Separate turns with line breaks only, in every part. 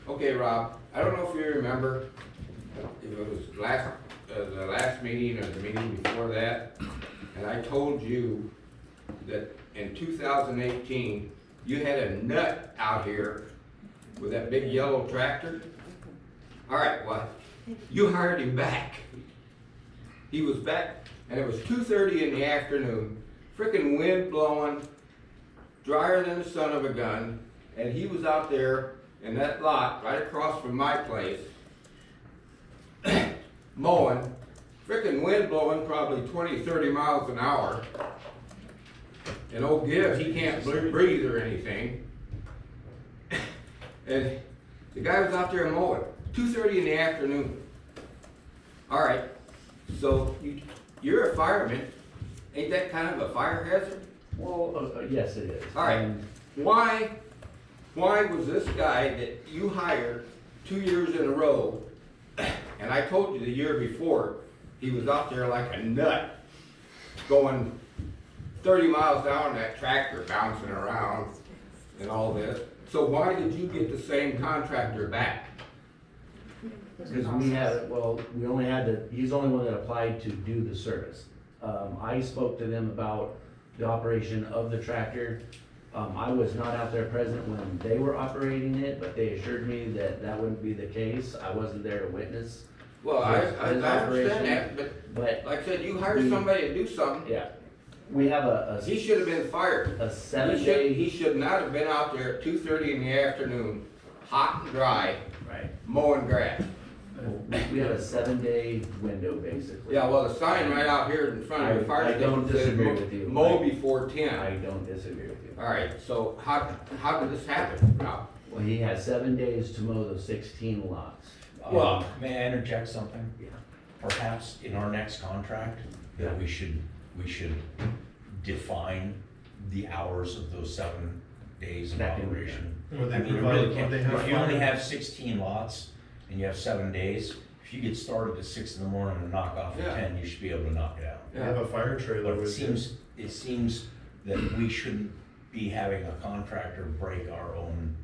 Okay, Rob, I don't know if you remember, if it was the last meeting or the meeting before that, and I told you that in 2018, you had a nut out here with that big yellow tractor. All right, well, you hired him back. He was back, and it was 2:30 in the afternoon, frickin' wind blowing, drier than the son of a gun, and he was out there in that lot right across from my place, mowing, frickin' wind blowing probably 20, 30 miles an hour. And old Gibbs, he can't breathe or anything. And the guy was out there mowing, 2:30 in the afternoon. All right, so you're a fireman. Ain't that kind of a fire hazard?
Well, yes, it is.
All right, why was this guy that you hired 2 years in a row, and I told you the year before, he was out there like a nut, going 30 miles an hour in that tractor, bouncing around and all this. So why did you get the same contractor back?
Because we only had he's the only one that applied to do the service. I spoke to them about the operation of the tractor. I was not out there present when they were operating it, but they assured me that that wouldn't be the case. I wasn't there to witness.
Well, I
his
understand
operation,
that,
but
like I said, you hired somebody to do something.
yeah, we have
He should have been fired.
a 7-day.
He should not have been out there at 2:30 in the afternoon, hot and dry,
Right.
mowing grass.
We have a 7-day window basically.
Yeah, well, the sign right out here in front of the fire
I
station
don't
says
disagree with you.
mow before 10.
I don't disagree with you.
All right, so how did this happen, Rob?
Well, he has 7 days to mow those 16 lots.
Well,
May I interject something?
Yeah.
Perhaps in our next contract, that we should define the hours of those 7 days of
That can be
operation.
Would they
I mean, you
provide-
really
would
can't,
they have
if you only
fire?
have 16 lots and you have 7 days, if you get started at 6 in the morning and knock off
Yeah.
at 10, you should be able to knock it out.
You have a fire trailer
But
with you.
it seems that we shouldn't be having a contractor break our own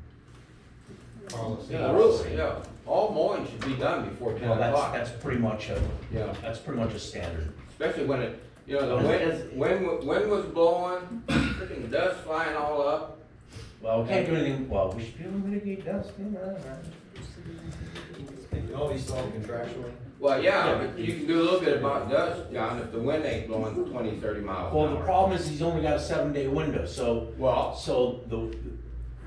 Policy.
yeah, really, yeah. All mowing should be done before 10
Well,
o'clock.
that's pretty much
Yeah.
a standard.
Especially when it, you know, the wind was blowing, freaking dust flying all up.
Well, we can't do anything, well, we should be able to mitigate dust, you know,
All these still contractually?
Well, yeah, but you can do a little bit about dust, John, if the wind ain't blowing 20, 30 miles an
Well,
hour.
the problem is he's only got a 7-day window, so
Well,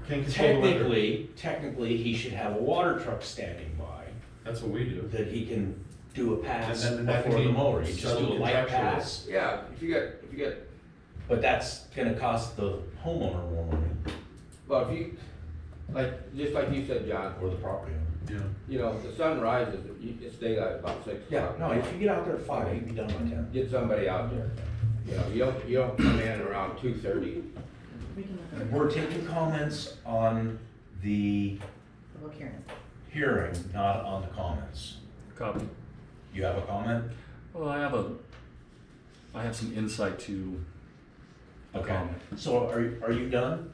Can't control the weather.
technically, he should have a water truck standing by
That's what we do.
that he can do a pass
And then that
before
can
the
be
mower, he just do a
settled
light
contractually.
pass.
yeah, if you get,
But that's gonna cost the homeowner more money,
well, if you, just like you said, John,
or the property owner.
Yeah.
you know, the sun rises, it's daylight about 6
Yeah,
o'clock.
no, if you get out there at 5, you can be done by 10.
Get somebody out there. You know, you don't come in around 2:30.
We're taking comments on the
Public hearing.
hearing, not on the comments.
Copy.
You have a comment?
Well, I have some insight to a
Okay.
comment.
So are you done?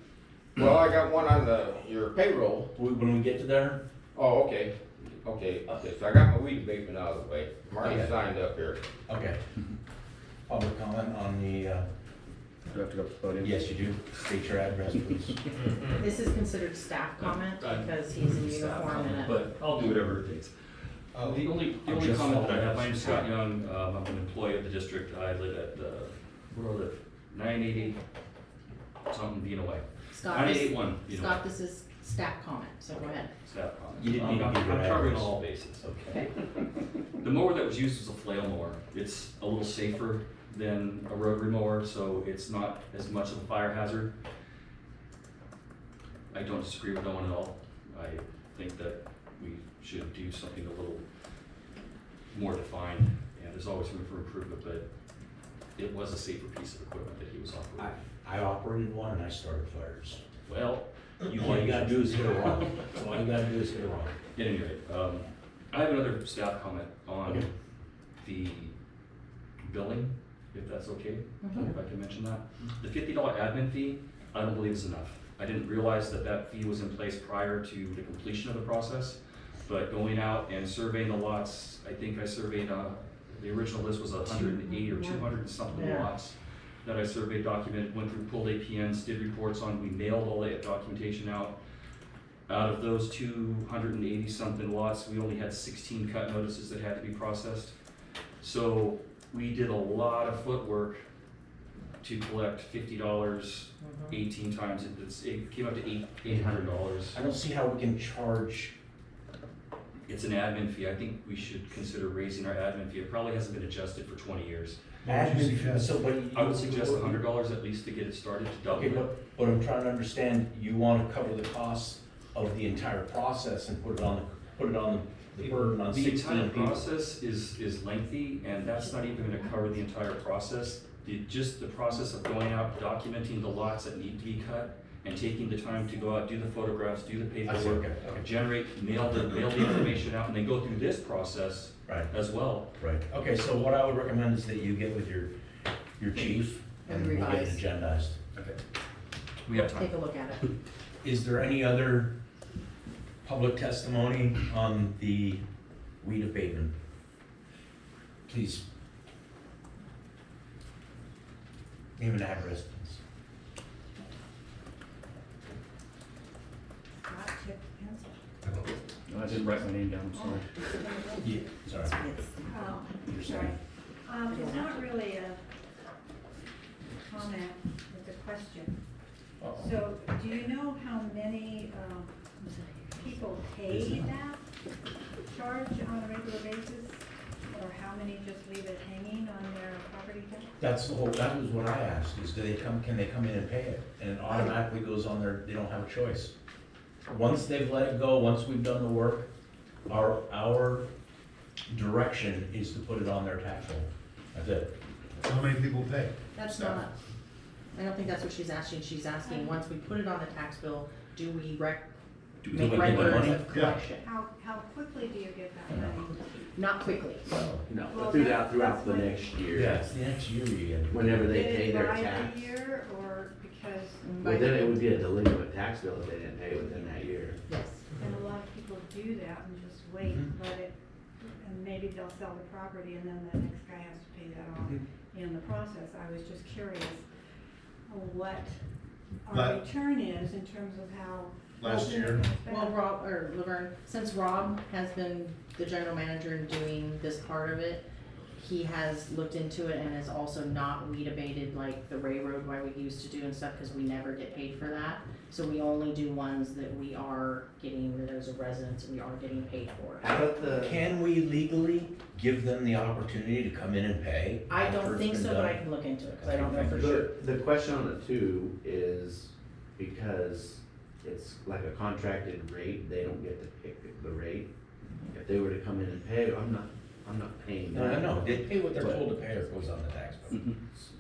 Well, I got one on your payroll.
When we get to there?
Oh, okay, so I got my weed abatement out of the way. Marty
Okay.
signed up here.
Okay. Public comment on the,
Do I have to go to the podium?
yes, you do. State your address, please.
This is considered staff comment because he's in
Staff
uniform
comment,
and
But I'll do whatever it takes. The only comment that I have, my name's Scott Young, I'm an employee of the district, I live at, where do I live? 980, something Bean Away.
Scott,
981 Bean Away.
Scott, this is staff comment, so go ahead.
Staff comment.
You didn't need to
I'm
give your
covering
address.
all bases.
Okay.
The mower that was used was a flail mower. It's a little safer than a rotary mower, so it's not as much of a fire hazard. I don't disagree with no one at all. I think that we should do something a little more defined, and there's always room for improvement, but it was a safer piece of equipment that he was operating.
I operated one and I started fires.
Well,
All you gotta do is hit a rock. All you gotta do is hit a rock.
at any rate, I have another staff comment on
Okay.
the billing, if that's okay,
Mhm.
if I can mention that. The $50 admin fee, I don't believe is enough. I didn't realize that that fee was in place prior to the completion of the process. But going out and surveying the lots, I think I surveyed, the original list was 180 or 200 and something
Yeah.
lots that I surveyed, documented, went through, pulled APNs, did reports on, we mailed all that documentation out. Out of those 280 something lots, we only had 16 cut notices that had to be processed. So we did a lot of footwork to collect $50, 18 times, it came up to $800.
I don't see how we can charge,
It's an admin fee, I think we should consider raising our admin fee, it probably hasn't been adjusted for 20 years.
What would you
admin,
suggest?
so, but.
I would suggest $100 at least to get it started, to double
Okay,
it.
but I'm trying to understand, you wanna cover the costs of the entire process and put it on the burden on
The
16
entire
people.
process is lengthy, and that's not even gonna cover the entire process. Just the process of going out, documenting the lots that need to be cut, and taking the time to go out, do the photographs, do the
I see,
paperwork,
okay,
generate, mail the information out, and then go through this process
right,
as well.
right. Okay, so what I would recommend is that you get with your chief and we'll get it
Revise.
agendized.
Okay. We have time.
Take a look at it.
Is there any other public testimony on the weed abatement? Please. Name and address, please.
Not chip pencil.
I didn't write my name down, I'm sorry.
Yeah, sorry.
Oh,
You're
sorry.
saying.
It's not really a comment, it's a question.
Uh-oh.
So, do you know how many, people pay that charge on a regular basis? Or how many just leave it hanging on their property tax?
That was what I asked, is can they come in and pay it? And it automatically goes on their, they don't have a choice. Once they've let it go, once we've done the work, our direction is to put it on their tax roll. That's it.
How many people pay?
That's not, I don't think that's what she's asking. She's asking, once we put it on the tax bill, do we
Do we
make
get the
records
money?
of collection?
How quickly do you get that money?
Not quickly.
No,
Well,
but throughout
that's
the
what-
next year.
Yeah, it's the next year you get.
Whenever they
Did
pay
it
their
rise
tax.
a year, or because,
But then it would be a delinquent tax bill if they didn't pay within that year.
Yes.
and a lot of people do that and just wait,
Mhm.
let it, and maybe they'll sell the property and then the next guy has to pay that off in the process. I was just curious what our
La-
return is in terms of how.
Last
often
year?
it gets spent.
Well, Rob, or Laverne, since Rob has been the general manager and doing this part of it, he has looked into it and has also not weed abated like the railroad why we used to do and stuff, cause we never get paid for that. So we only do ones that we are getting rid of as a residence and we are getting paid for.
How about the,
Can we legally give them the opportunity to come in and pay?
I
after
don't
it's
think
been
so, but I
done?
can look into it, cause I don't know for sure.
the question on it too is because it's like a contracted rate, they don't get to pick the rate. If they were to come in and pay, I'm not paying
No,
that.
no, they pay what they're told to pay or it goes on the tax bill.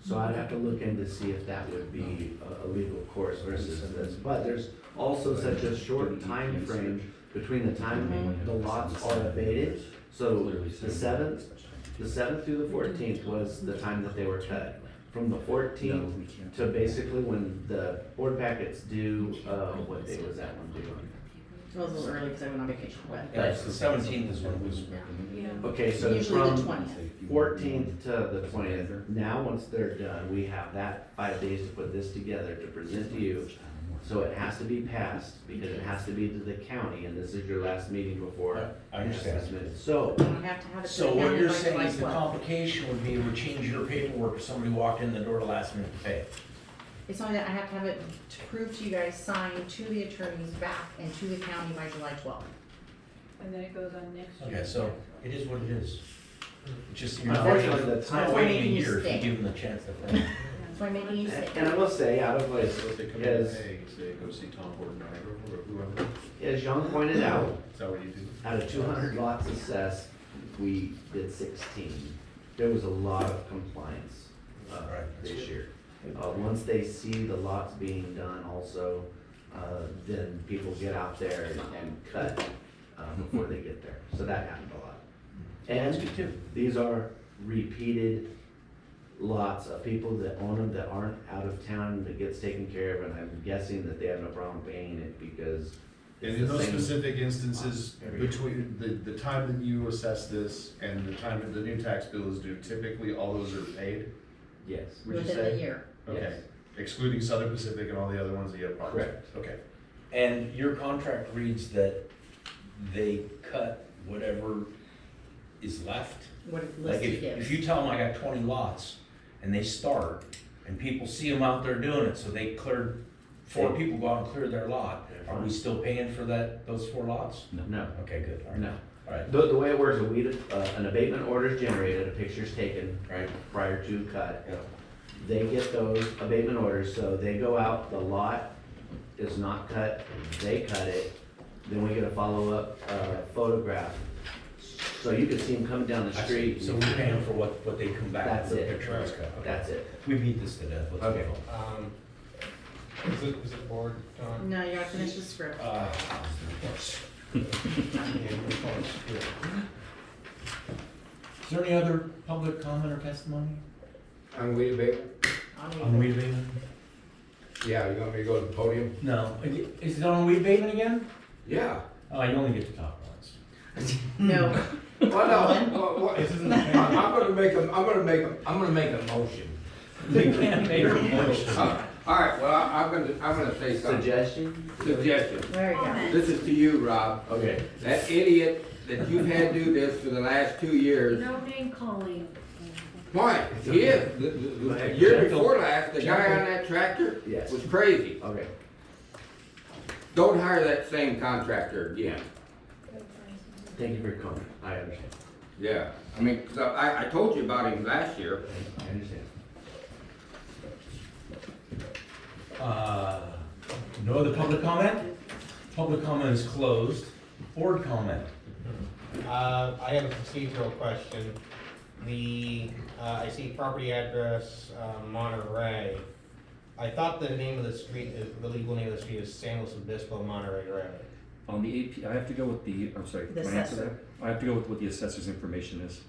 So I'd have to look in to see if that would be a legal course versus this, but there's also such a short time frame between the time the lots are abated. So the seventh through the 14th was the time that they were cut. From the 14th to basically when the board packets due, what day was that one due?
It was a little early, cause I went on vacation, but
Yeah, it's the 17th is when it was.
Yeah.
Okay, so
usually the
from
20th.
14th to the 20th, now once they're done, we have that 5 days to put this together to present to you. So it has to be passed, because it has to be to the county, and this is your last meeting before.
I understand.
it's submitted. So,
We have to have it to the
So what
county
you're
by
saying
July
is the
12th.
complication would be it would change your paperwork if somebody walked in the door last minute to pay.
It's only that I have to have it to prove to you guys, signed to the attorneys back and to the county by July 12th.
And then it goes on next year.
Okay, so it is what it is. It's just, you're
Unfortunately, the
it's not
time-
waiting a
making you
year if you
stay.
give them the chance to pay.
That's why I'm making you stay.
and I will say, out of place,
So if they come in and
as,
pay, say, go see Tom Horton or whoever,
as John pointed out,
is that what you do?
out of 200 lots assessed, we did 16. There was a lot of compliance
Right.
this year. Once they see the lots being done also, then people get out there and cut before they get there. So that happened a lot.
That's
And
good too.
these are repeated lots of people that own them that aren't out of town that gets taken care of, and I'm guessing that they have no problem paying it because
And
it's
in
the
those
same.
specific instances,
Every year.
between the time that you assess this and the time that the new tax bill is due, typically all those are paid?
Yes, would you
Within
say?
the year.
Okay,
Yes.
excluding Southern Pacific and all the other ones that you have problems with?
Correct.
Okay.
And your contract reads that they cut whatever is left?
What
Like
list he
if
gives.
you tell them I got 20 lots and they start and people see them out there doing it, so they cleared, 4 people go out and clear their lot, are we still paying for those 4 lots?
No,
Okay, good, all right.
no.
All right,
The way it works, an abatement order is generated, a picture's taken
right,
prior to cut.
yeah.
They get those abatement orders, so they go out, the lot is not cut, they cut it, then we get a follow-up, photograph. So you can see them coming down the
I see.
street.
So we pay them for what they come back
That's
with, the
it.
picture is cut. Okay.
That's it.
We beat this to death, let's
Okay.
move on.
Is it board, John?
No, you gotta finish the script.
Is there any other public comment or testimony
On weed abatement?
on weed abatement?
Yeah, you want me to go to the podium?
No. Is it on weed abatement again?
Yeah.
Oh, you only get to talk once.
No.
Well, no, I'm gonna make a motion.
You can't make a motion.
All right, well, I'm gonna say something.
Suggestion?
Suggestion.
There you go.
This is to you, Rob.
Okay.
That idiot that you've had do this for the last 2 years.
No name calling.
Why? He is. The year before last, the guy on that tractor
Yes.
was crazy.
Okay.
Don't hire that same contractor again.
Thank you for your comment. I understand.
Yeah, I mean, 'cause I told you about him last year.
I understand.
No other public comment? Public comment is closed. Board comment.
I have a procedural question. I see property address, Monterey. I thought the name of the street, the legal name of the street is San Luis Obispo Monterey Road.
On the AP, I have to go with the, I'm sorry,
The
can I answer
assessor.
that? I have to go with what the assessor's information is.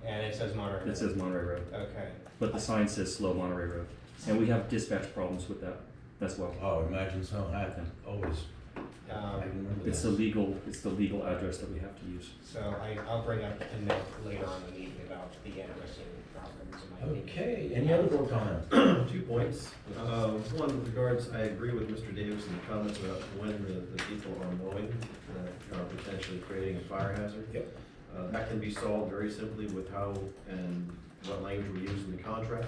And it says Monterey Road.
It says Monterey Road,
Okay.
but the sign says Slow Monterey Road. And we have dispatch problems with that as well.
Oh, imagine so. I always, I remember
It's
this.
the legal address that we have to use.
So I'll bring up a note later on in the meeting about the address and problems in my meeting.
Okay, any other board comment?
2 points. One with regards, I agree with Mr. Davis in the comments about when the people are mowing, are potentially creating a fire hazard.
Yep.
That can be solved very simply with how and what language we use in the contract.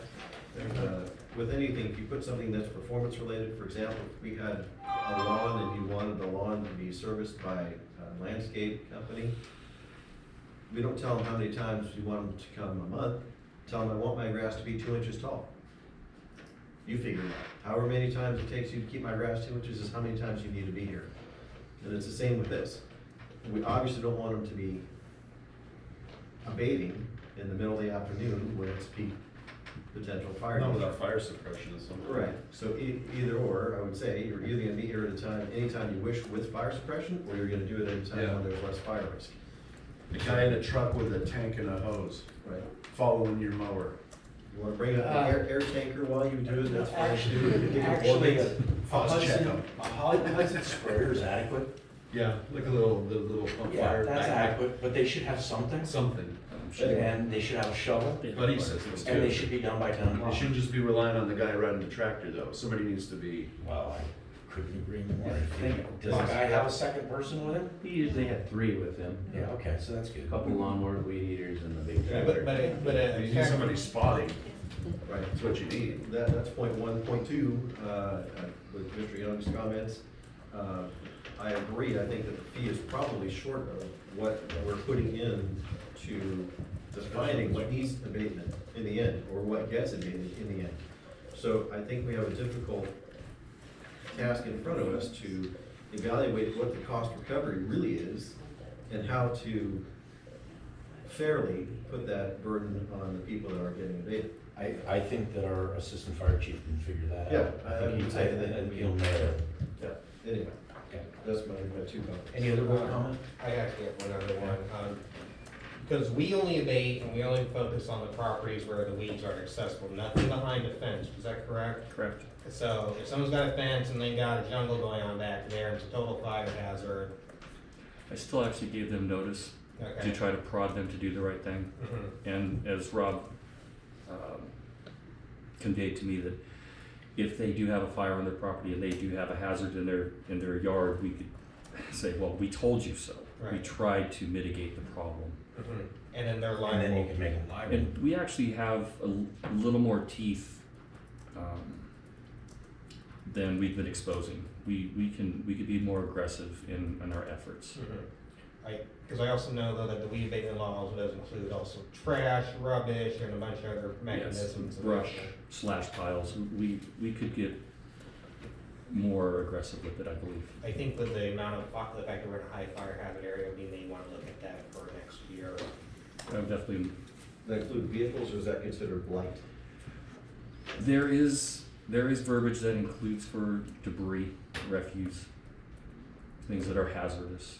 With anything, if you put something that's performance related, for example, if we had a lawn and you wanted the lawn to be serviced by a landscape company, we don't tell them how many times you want them to come a month. Tell them I want my grass to be 2 inches tall. You figure it out. However many times it takes you to keep my grass 2 inches is how many times you need to be here. And it's the same with this. We obviously don't want them to be abating in the middle of the afternoon when it's peak potential fire.
Not without fire suppression or something.
Right, so either or, I would say, you're either gonna be here at a time, anytime you wish with fire suppression, or you're gonna do it at a time
Yeah.
when there's less fire risk.
The guy in a truck with a tank and a hose,
Right.
following your mower.
You wanna bring up the air tanker while you do it, that's fine too. You can
Actually,
coordinate.
Let's check them.
a Hudson sprayer is adequate.
Yeah, like the little pump
Yeah,
fire.
that's adequate, but they should have something.
Something.
And they should have a shovel,
Buddy says it's
and they
good.
should be done by 10
They
o'clock.
shouldn't just be relying on the guy riding the tractor though. Somebody needs to be.
Well, I couldn't agree more.
Think-
Does the guy have a second person with him?
He usually had 3 with him.
Yeah, okay, so that's good.
A couple lawnmowers, weed eaters, and the big
Yeah,
tractor.
but
You need somebody spotting.
Right.
That's what you need.
That's point one. Point two, with Mr. Young's comments, I agree, I think that the fee is probably short of what we're putting in to defining what needs abatement in the end, or what gets abated in the end. So I think we have a difficult task in front of us to evaluate what the cost recovery really is, and how to fairly put that burden on the people that are getting abated.
I think that our assistant fire chief can figure that out.
Yeah,
I think
I would say that.
he'll nail it.
Yeah, anyway,
Okay.
that's my 2 comments.
Any other board comment?
I actually have one other one. Because we only abate and we only focus on the properties where the weeds aren't accessible, nothing behind a fence, is that correct?
Correct.
So if someone's got a fence and they got a jungle going on back there, it's a total fire hazard.
I still actually gave them notice to
Okay.
try to prod them to do the right thing.
Mhm.
And as Rob conveyed to me, that if they do have a fire on their property and they do have a hazard in their yard, we could say, well, we told you so. We
Right.
tried to mitigate the problem.
Mhm. And then they're
And then you
liable.
can make them liable.
And we actually have a little more teeth than we've been exposing. We could be more aggressive in our efforts.
Because I also know though that the weed abatement law also does include also trash, rubbish, and a bunch of other
Yes,
mechanisms.
brush, slash piles. We could get more aggressive with it, I believe.
I think with the amount of, the fact that we're in a high fire hazard area, we may want to look at that for next year.
I would definitely.
Does that include vehicles, or is that considered blight?
There is verbiage that includes for debris, refuse, things that are hazardous.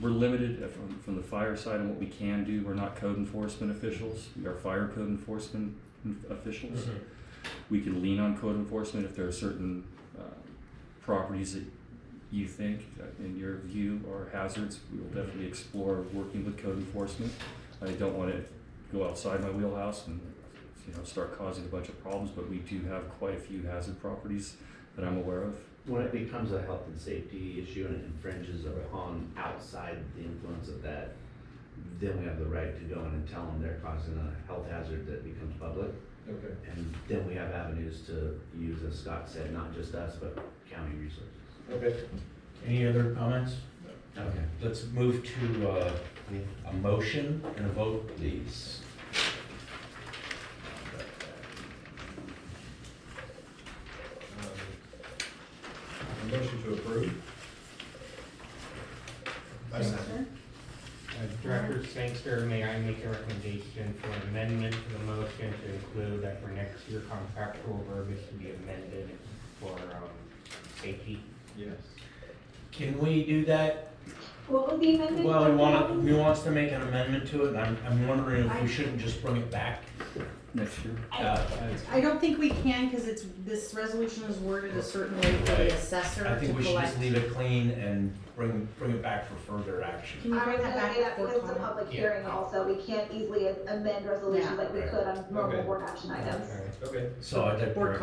We're limited from the fire side on what we can do. We're not code enforcement officials. We are fire code enforcement officials. We can lean on code enforcement if there are certain properties that you think, in your view, are hazards. We will definitely explore working with code enforcement. I don't want to go outside my wheelhouse and start causing a bunch of problems, but we do have quite a few hazard properties that I'm aware of.
When it becomes a health and safety issue and it infringes upon outside the influence of that, then we have the right to go in and tell them they're causing a health hazard that becomes public.
Okay.
And then we have avenues to use, as Scott said, not just us, but county resources.
Okay.
Any other comments?
Okay.
Let's move to a motion and a vote, please.
A motion to approve?
Director Sangster, may I make a recommendation for an amendment to the motion to include that for next year contractual verbiage to be amended for safety?
Yes.
Can we do that?
What was the amendment?
Well, he wants to make an amendment to it, and I'm wondering if we shouldn't just bring it back.
Next year.
I don't think we can, because this resolution is worded a certain way for the assessor
I
to
think we should just
collect.
leave it clean and bring it back for further action.
Can you
I
bring
was
that
gonna
back
say that
before
because it's a
comment?
public
Yeah.
hearing also, we can't easily amend resolutions
Yeah.
like we could on normal
Okay.
board action items.
Alright.
Okay.
So I'd like
Board
to